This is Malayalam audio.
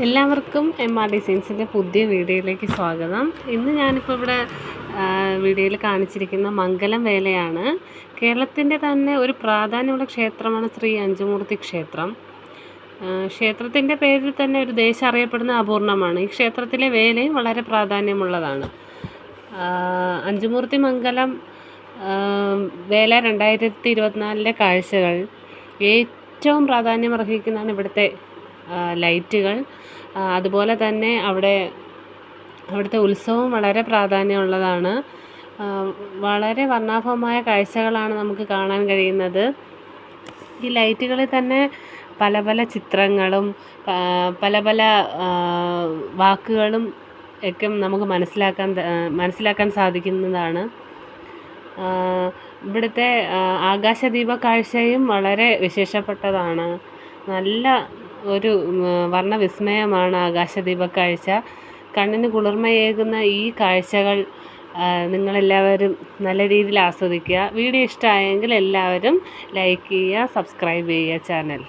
എല്ലാവർക്കും MR ഡിസൈൻസിൻ്റെ പുതിയ വീഡിയോയിലേക്ക് സ്വാഗതം. ഇന്ന് ഞാനിപ്പോൾ ഇവിടെ വീഡിയോയിൽ കാണിച്ചിരിക്കുന്ന മംഗലം വേലയാണ്. കേരളത്തിൻ്റെ തന്നെ ഒരു പ്രാധാന്യമുള്ള ക്ഷേത്രമാണ് ശ്രീ അഞ്ചുമൂർത്തി ക്ഷേത്രം. ക്ഷേത്രത്തിൻ്റെ പേരിൽ തന്നെ ഒരു ദേശം അറിയപ്പെടുന്ന അപൂർണമാണ്. ഈ ക്ഷേത്രത്തിലെ വേലയും വളരെ പ്രാധാന്യമുള്ളതാണ്. അഞ്ചുമൂർത്തി മംഗലം വേല 2024 കാഴ്ചകൾ ഏറ്റവും പ്രാധാന്യം അർഹിക്കുന്നതാണ് ഇവിടുത്തെ ലൈറ്റുകൾ. അതുപോലെ തന്നെ അവിടുത്തെ ഉത്സവം വളരെ പ്രാധാന്യമുള്ളതാണ്. വളരെ വർണ്ണാഭമായ കാഴ്ചകളാണ് നമുക്ക് കാണാൻ കഴിയുന്നത്. ഈ ലൈറ്റുകളിൽ തന്നെ പല പല ചിത്രങ്ങളും പല പല വാക്കുകളും ഒക്കെ നമുക്ക് മനസ്സിലാക്കാൻ സാധിക്കുന്നതാണ്. ഇവിടുത്തെ ആകാശദീപ കാഴ്ചയും വളരെ വിശേഷപ്പെട്ടതാണ്. നല്ല ഒരു വർണ്ണവിസ്മയമാണ് ആകാശദീപ കാഴ്ച. കണ്ണിന് കുളിർമയേകുന്ന ഈ കാഴ്ചകൾ നിങ്ങളെല്ലാവരും നല്ല രീതിയിൽ ആസ്വദിക്കുക. വീഡിയോ ഇഷ്ടമായെങ്കിൽ എല്ലാവരും ലൈക്ക് ചെയ്യുക, സബ്സ്ക്രൈബ് ചെയ്യുക ചാനൽ.